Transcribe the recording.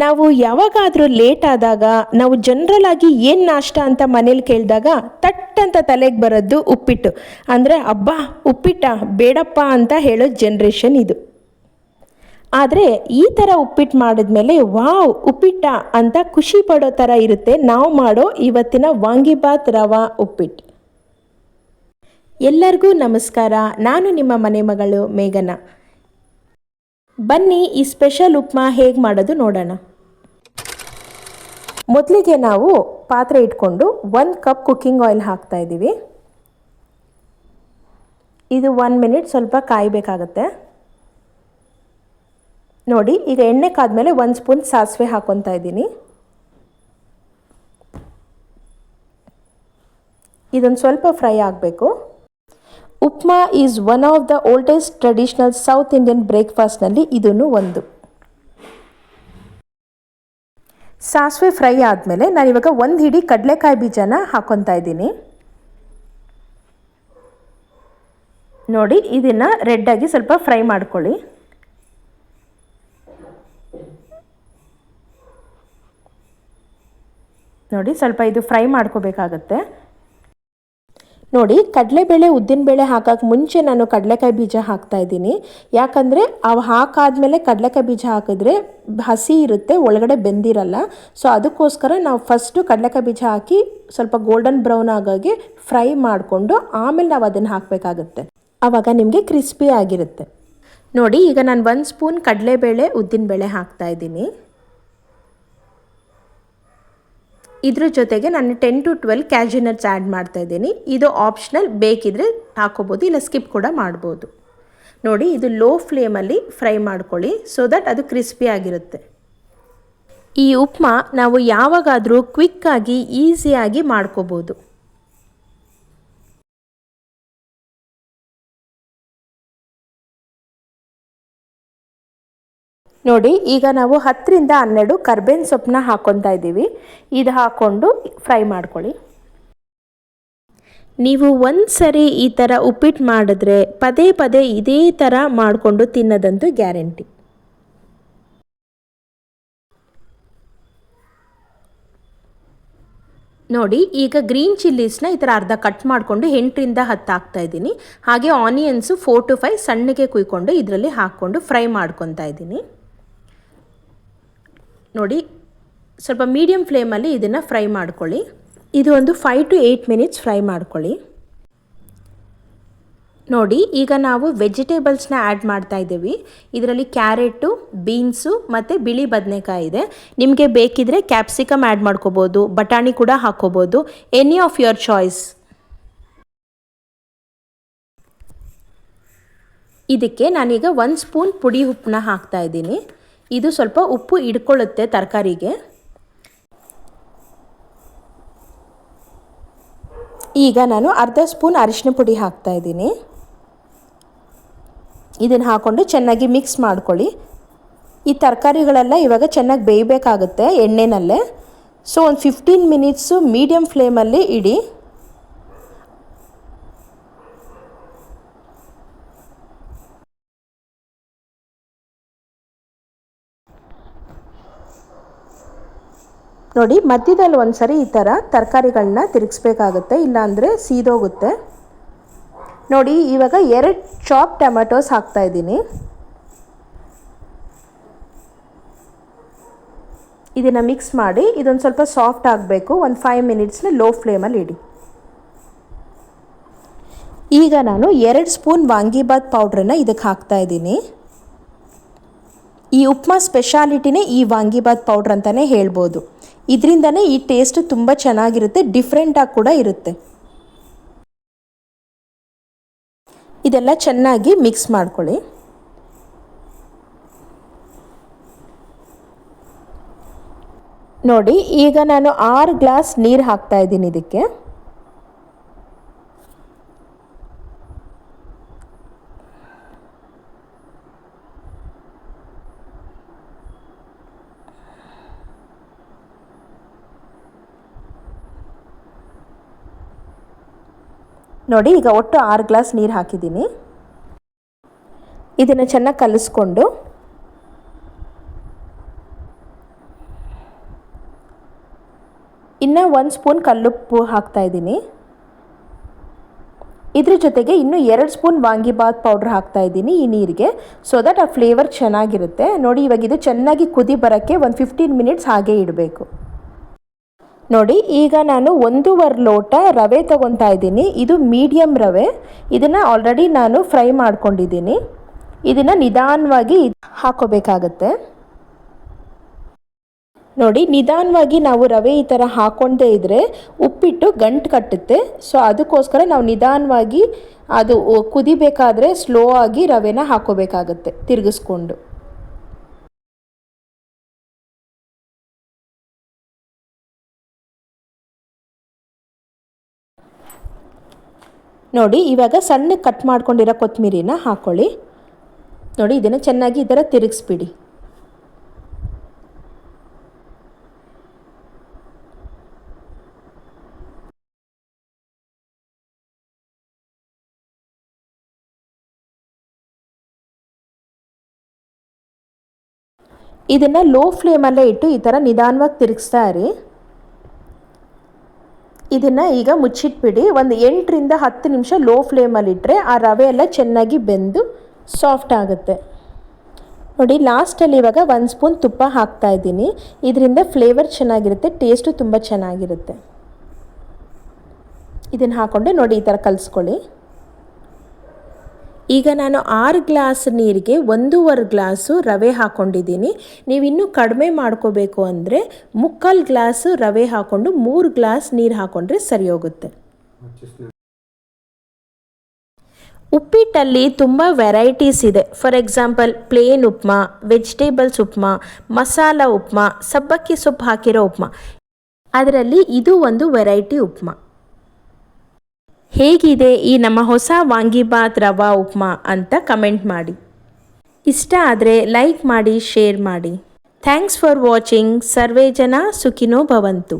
ನಾವು ಯಾವಾಗಾದರೂ ಲೇಟ್ ಆದಾಗ ನಾವು ಜನರಲ್ ಆಗಿ ಏನು ನಾಷ್ಟ ಅಂತ ಮನೇಲಿ ಕೇಳಿದಾಗ ತಟ್ ಅಂತ ತಲೆಗೆ ಬರೋದು ಉಪ್ಪಿಟ್ಟು. ಅಂದರೆ ಅಬ್ಬಾ ಉಪ್ಪಿಟ್ಟ ಬೇಡಪ್ಪ ಅಂತ ಹೇಳೋ ಜನ್ರೇಷನ್ ಇದು. ಆದರೆ ಈ ಥರ ಉಪ್ಪಿಟ್ಟು ಮಾಡಿದ್ಮೇಲೆ ವಾವ್ ಉಪ್ಪಿಟ್ಟ ಅಂತ ಖುಷಿ ಪಡೋ ಥರ ಇರುತ್ತೆ ನಾವು ಮಾಡೋ ಇವತ್ತಿನ ವಾಂಗಿಬಾತ್ ರವಾ ಉಪ್ಪಿಟ್ಟು. ಎಲ್ಲರಿಗೂ ನಮಸ್ಕಾರ, ನಾನು ನಿಮ್ಮ ಮನೆ ಮಗಳು ಮೇಘನ. ಬನ್ನಿ ಈ ಸ್ಪೆಷಲ್ ಉಪ್ಮಾ ಹೇಗೆ ಮಾಡೋದು ನೋಡೋಣ. ಮೊದಲಿಗೆ ನಾವು ಪಾತ್ರೆ ಇಟ್ಕೊಂಡು 1 ಕಪ್ ಕುಕ್ಕಿಂಗ್ ಆಯಿಲ್ ಹಾಕ್ತಾ ಇದ್ದೀವಿ. ಇದು 1 ಮಿನಿಟ್ ಸ್ವಲ್ಪ ಕಾಯಬೇಕಾಗತ್ತೆ. ನೋಡಿ, ಈಗ ಎಣ್ಣೆ ಕಾದ್ಮೇಲೆ 1 ಸ್ಪೂನ್ ಸಾಸಿವೆ ಹಾಕ್ಕೊತಾ ಇದ್ದೀನಿ. ಇದೊಂದು ಸ್ವಲ್ಪ ಫ್ರೈ ಆಗಬೇಕು. Upma is one of the oldest traditional South Indian ಬ್ರೇಕ್ಫಾಸ್ಟ್ನಲ್ಲಿ ಇದನ್ನು ಒಂದು. ಸಾಸಿವೆ ಫ್ರೈ ಆದಮೇಲೆ ನಾನಿವಾಗ 1 ಹಿಡಿ ಕಡಲೆಕಾಯಿ ಬೀಜನ ಹಾಕ್ಕೊತಾ ಇದ್ದೀನಿ. ನೋಡಿ, ಇದನ್ನು ರೆಡ್ಡಾಗಿ ಸ್ವಲ್ಪ ಫ್ರೈ ಮಾಡ್ಕೊಳ್ಳಿ. ನೋಡಿ, ಸ್ವಲ್ಪ ಇದು ಫ್ರೈ ಮಾಡ್ಕೋಬೇಕಾಗತ್ತೆ. ನೋಡಿ, ಕಡಲೆಬೇಳೆ ಉದ್ದಿನಬೇಳೆ ಹಾಕೋಕ್ಕೆ ಮುಂಚೆ ನಾನು ಕಡಲೆಕಾಯಿ ಬೀಜ ಹಾಕ್ತಾ ಇದ್ದೀನಿ. ಯಾಕಂದರೆ ಅವು ಹಾಕಾದ್ಮೇಲೆ ಕಡಲೆಕಾಯಿ ಬೀಜ ಹಾಕಿದ್ರೆ ಹಸಿ ಇರುತ್ತೆ, ಒಳಗಡೆ ಬೆಂದಿರಲ್ಲ. ಸೊ ಅದಕ್ಕೋಸ್ಕರ ನಾವು ಫಸ್ಟು ಕಡಲೆಕಾಯಿ ಬೀಜ ಹಾಕಿ ಸ್ವಲ್ಪ ಗೋಲ್ಡನ್ ಬ್ರೌನ್ ಆಗೋಗೆ ಫ್ರೈ ಮಾಡಿಕೊಂಡು ಆಮೇಲೆ ನಾವು ಅದನ್ನು ಹಾಕಬೇಕಾಗತ್ತೆ. ಆವಾಗ ನಿಮಗೆ ಕ್ರಿಸ್ಪಿ ಆಗಿರುತ್ತೆ. ನೋಡಿ, ಈಗ ನಾನು 1 ಸ್ಪೂನ್ ಕಡಲೆಬೇಳೆ ಉದ್ದಿನಬೇಳೆ ಹಾಕ್ತಾ ಇದ್ದೀನಿ. ಇದ್ರ ಜೊತೆಗೆ ನಾನು 10 to 12 ಕ್ಯಾಶ್ಯೂ ನಟ್ಸ್ ಆ್ಯಡ್ ಮಾಡ್ತಾ ಇದ್ದೀನಿ. ಇದು ಆಪ್ಷನಲ್, ಬೇಕಿದ್ರೆ ಹಾಕೋಬೋದು, ಇಲ್ಲ ಸ್ಕಿಪ್ ಕೂಡ ಮಾಡ್ಬೋದು. ನೋಡಿ, ಇದು ಲೋ ಫ್ಲೇಮಲ್ಲಿ ಫ್ರೈ ಮಾಡ್ಕೊಳ್ಳಿ ಸೊ ದಟ್ ಅದು ಕ್ರಿಸ್ಪಿ ಆಗಿರುತ್ತೆ. ಈ ಉಪ್ಮಾ ನಾವು ಯಾವಾಗಾದರೂ ಕ್ವಿಕ್ಕಾಗಿ ಈಸಿಯಾಗಿ ಮಾಡ್ಕೋಬೋದು. ನೋಡಿ, ಈಗ ನಾವು 10 ರಿಂದ 12 ಕರ್ಬೇವಿನ ಸೊಪ್ಪನ್ನ ಹಾಕ್ಕೊತಾ ಇದ್ದೀವಿ. ಇದು ಹಾಕ್ಕೊಂಡು ಫ್ರೈ ಮಾಡ್ಕೊಳ್ಳಿ. ನೀವು ಒಂದು ಸರಿ ಈ ಥರ ಉಪ್ಪಿಟ್ಟು ಮಾಡಿದ್ರೆ ಪದೇ ಪದೇ ಇದೇ ಥರ ಮಾಡಿಕೊಂಡು ತಿನ್ನೋದಂತೂ ಗ್ಯಾರಂಟಿ. ನೋಡಿ, ಈಗ ಗ್ರೀನ್ ಚಿಲ್ಲೀಸ್ನ ಈ ಥರ ಅರ್ಧ ಕಟ್ ಮಾಡಿಕೊಂಡು 8 ರಿಂದ 10 ಹಾಕ್ತಾ ಇದ್ದೀನಿ. ಹಾಗೆ ಆನಿಯನ್ಸು 4 to 5 ಸಣ್ಣಗೆ ಕುಯ್ಕೊಂಡು ಇದರಲ್ಲಿ ಹಾಕ್ಕೊಂಡು ಫ್ರೈ ಮಾಡ್ಕೊತಾ ಇದ್ದೀನಿ. ನೋಡಿ, ಸ್ವಲ್ಪ ಮೀಡಿಯಮ್ ಫ್ಲೇಮಲ್ಲಿ ಇದನ್ನು ಫ್ರೈ ಮಾಡ್ಕೊಳ್ಳಿ. ಇದು ಒಂದು 5 to 8 ಮಿನಿಟ್ಸ್ ಫ್ರೈ ಮಾಡ್ಕೊಳ್ಳಿ. ನೋಡಿ, ಈಗ ನಾವು ವೆಜಿಟೇಬಲ್ಸ್ನ ಆ್ಯಡ್ ಮಾಡ್ತಾ ಇದ್ದೀವಿ. ಇದರಲ್ಲಿ ಕ್ಯಾರೆಟು, ಬೀನ್ಸು ಮತ್ತು ಬಿಳಿ ಬದನೆಕಾಯಿ ಇದೆ. ನಿಮಗೆ ಬೇಕಿದ್ರೆ ಕ್ಯಾಪ್ಸಿಕಮ್ ಆ್ಯಡ್ ಮಾಡ್ಕೋಬೋದು, ಬಟಾಣಿ ಕೂಡ ಹಾಕ್ಕೋಬೋದು, ಎನಿ ಆಫ್ ಯುವರ್ ಚಾಯ್ಸ್. ಇದಕ್ಕೆ ನಾನೀಗ 1 ಸ್ಪೂನ್ ಪುಡಿ ಉಪ್ಪನ್ನ ಹಾಕ್ತಾ ಇದ್ದೀನಿ. ಇದು ಸ್ವಲ್ಪ ಉಪ್ಪು ಹಿಡ್ಕೊಳ್ಳುತ್ತೆ ತರಕಾರಿಗೆ. ಈಗ ನಾನು ಅರ್ಧ ಸ್ಪೂನ್ ಅರಿಶಿನ ಪುಡಿ ಹಾಕ್ತಾ ಇದ್ದೀನಿ. ಇದನ್ನು ಹಾಕ್ಕೊಂಡು ಚೆನ್ನಾಗಿ ಮಿಕ್ಸ್ ಮಾಡ್ಕೊಳ್ಳಿ. ಈ ತರಕಾರಿಗಳೆಲ್ಲ ಇವಾಗ ಚೆನ್ನಾಗಿ ಬೇಯಬೇಕಾಗುತ್ತೆ ಎಣ್ಣೆನಲ್ಲೇ. ಸೊ ಒಂದು 15 ಮಿನಿಟ್ಸು ಮೀಡಿಯಮ್ ಫ್ಲೇಮಲ್ಲಿ ಇಡಿ. ನೋಡಿ, ಮಧ್ಯದಲ್ಲಿ ಒಂದು ಸರಿ ಈ ಥರ ತರಕಾರಿಗಳನ್ನ ತಿರುಗಿಸ್ಬೇಕಾಗುತ್ತೆ, ಇಲ್ಲಾಂದರೆ ಸೀದೋಗುತ್ತೆ. ನೋಡಿ, ಇವಾಗ 2 ಚಾಪ್ ಟೊಮೆಟೊಸ್ ಹಾಕ್ತಾ ಇದ್ದೀನಿ. ಇದನ್ನು ಮಿಕ್ಸ್ ಮಾಡಿ ಇದೊಂದು ಸ್ವಲ್ಪ ಸಾಫ್ಟ್ ಆಗಬೇಕು. ಒಂದು 5 ಮಿನಿಟ್ಸ್ನ ಲೋ ಫ್ಲೇಮಲ್ಲಿ ಇಡಿ. ಈಗ ನಾನು 2 ಸ್ಪೂನ್ ವಾಂಗಿಬಾತ್ ಪೌಡ್ರನ್ನ ಇದಕ್ಕೆ ಹಾಕ್ತಾ ಇದ್ದೀನಿ. ಈ ಉಪ್ಮಾ ಸ್ಪೆಷಾಲಿಟಿನೇ ಈ ವಾಂಗಿಬಾತ್ ಪೌಡ್ರ್ ಅಂತಲೇ ಹೇಳ್ಬೋದು. ಇದರಿಂದನೇ ಈ ಟೇಸ್ಟ್ ತುಂಬ ಚೆನ್ನಾಗಿರುತ್ತೆ, ಡಿಫ್ರೆಂಟಾಗಿ ಕೂಡ ಇರುತ್ತೆ. ಇದೆಲ್ಲ ಚೆನ್ನಾಗಿ ಮಿಕ್ಸ್ ಮಾಡ್ಕೊಳ್ಳಿ. ನೋಡಿ, ಈಗ ನಾನು 6 ಗ್ಲಾಸ್ ನೀರು ಹಾಕ್ತಾ ಇದ್ದೀನಿ ಇದಕ್ಕೆ. ನೋಡಿ, ಈಗ ಒಟ್ಟು 6 ಗ್ಲಾಸ್ ನೀರು ಹಾಕಿದ್ದೀನಿ. ಇದನ್ನು ಚೆನ್ನಾಗಿ ಕಲಿಸ್ಕೊಂಡು ಇನ್ನು 1 ಸ್ಪೂನ್ ಕಲ್ಲುಪ್ಪು ಹಾಕ್ತಾಯಿದ್ದೀನಿ. ಇದ್ರ ಜೊತೆಗೆ ಇನ್ನೂ 2 ಸ್ಪೂನ್ ವಾಂಗಿಬಾತ್ ಪೌಡ್ರ್ ಹಾಕ್ತಾಯಿದ್ದೀನಿ ಈ ನೀರಿಗೆ, ಸೊ ದಟ್ ಆ ಫ್ಲೇವರ್ ಚೆನ್ನಾಗಿರುತ್ತೆ. ನೋಡಿ ಇವಾಗ ಇದು ಚೆನ್ನಾಗಿ ಕುದಿ ಬರೋಕ್ಕೆ ಒಂದು 15 ಮಿನಿಟ್ಸ್ ಹಾಗೆ ಇಡಬೇಕು. ನೋಡಿ ಈಗ ನಾನು 1.5 ಲೋಟ ರವೆ ತೊಗೊತಾ ಇದ್ದೀನಿ. ಇದು ಮೀಡಿಯಮ್ ರವೆ. ಇದನ್ನು ಆಲ್ರೆಡಿ ನಾನು ಫ್ರೈ ಮಾಡ್ಕೊಂಡಿದ್ದೀನಿ. ಇದನ್ನು ನಿಧಾನವಾಗಿ ಹಾಕೋಬೇಕಾಗತ್ತೆ. ನೋಡಿ ನಿಧಾನವಾಗಿ ನಾವು ರವೆ ಈ ಥರ ಹಾಕ್ಕೊಂಡೇ ಇದ್ದರೆ ಉಪ್ಪಿಟ್ಟು ಗಂಟು ಕಟ್ಟುತ್ತೆ. ಸೊ ಅದಕ್ಕೋಸ್ಕರ ನಾವು ನಿಧಾನವಾಗಿ ಅದು ಕುದಿಬೇಕಾದ್ರೆ ಸ್ಲೋ ಆಗಿ ರವೆನ ಹಾಕೋಬೇಕಾಗತ್ತೆ ತಿರುಗಿಸ್ಕೊಂಡು. ನೋಡಿ ಇವಾಗ ಸಣ್ಣ ಕಟ್ ಮಾಡ್ಕೊಂಡಿರೋ ಕೊತ್ತಂಬರಿನ ಹಾಕ್ಕೊಳ್ಳಿ. ನೋಡಿ ಇದನ್ನು ಚೆನ್ನಾಗಿ ಈ ಥರ ತಿರುಗಿಸ್ಬಿಡಿ. ಇದನ್ನು ಲೋ ಫ್ಲೇಮಲ್ಲೇ ಇಟ್ಟು ಈ ಥರ ನಿಧಾನವಾಗಿ ತಿರುಗಿಸ್ತಾ ಇರಿ. ಇದನ್ನು ಈಗ ಮುಚ್ಚಿಟ್ಬಿಡಿ. ಒಂದು 8 ರಿಂದ 10 ನಿಮಿಷ ಲೋ ಫ್ಲೇಮಲ್ಲಿಟ್ಟರೆ ಆ ರವೆ ಎಲ್ಲ ಚೆನ್ನಾಗಿ ಬೆಂದು ಸಾಫ್ಟ್ ಆಗುತ್ತೆ. ನೋಡಿ ಲಾಸ್ಟಲ್ಲಿ ಇವಾಗ 1 ಸ್ಪೂನ್ ತುಪ್ಪ ಹಾಕ್ತಾಯಿದ್ದೀನಿ. ಇದರಿಂದ ಫ್ಲೇವರ್ ಚೆನ್ನಾಗಿರುತ್ತೆ, ಟೇಸ್ಟು ತುಂಬ ಚೆನ್ನಾಗಿರುತ್ತೆ. ಇದನ್ನು ಹಾಕ್ಕೊಂಡು ನೋಡಿ ಈ ಥರ ಕಲಿಸ್ಕೊಳ್ಳಿ. ಈಗ ನಾನು 6 ಗ್ಲಾಸ್ ನೀರಿಗೆ 1.5 ಗ್ಲಾಸು ರವೆ ಹಾಕ್ಕೊಂಡಿದ್ದೀನಿ. ನೀವು ಇನ್ನೂ ಕಡಿಮೆ ಮಾಡ್ಕೋಬೇಕು ಅಂದರೆ 3/4 ಗ್ಲಾಸು ರವೆ ಹಾಕ್ಕೊಂಡು 3 ಗ್ಲಾಸ್ ನೀರು ಹಾಕ್ಕೊಂಡ್ರೆ ಸರಿ ಹೋಗುತ್ತೆ. ಉಪ್ಪಿಟ್ಟಲ್ಲಿ ತುಂಬ ವೆರೈಟೀಸ್ ಇದೆ. For example plain upma, vegetables upma, masala upma, ಸಬ್ಬಕ್ಕಿ ಸೊಪ್ಪು ಹಾಕಿರೋ ಉಪ್ಮಾ. ಅದರಲ್ಲಿ ಇದು ಒಂದು ವೆರೈಟಿ ಉಪ್ಮಾ. ಹೇಗಿದೆ ಈ ನಮ್ಮ ಹೊಸ ವಾಂಗಿಬಾತ್ ರವಾ ಉಪ್ಮಾ ಅಂತ ಕಮೆಂಟ್ ಮಾಡಿ. ಇಷ್ಟ ಆದರೆ ಲೈಕ್ ಮಾಡಿ, ಶೇರ್ ಮಾಡಿ. Thanks for watching. ಸರ್ವೇ ಜನ ಸುಖಿನೋ ಭವಂತು.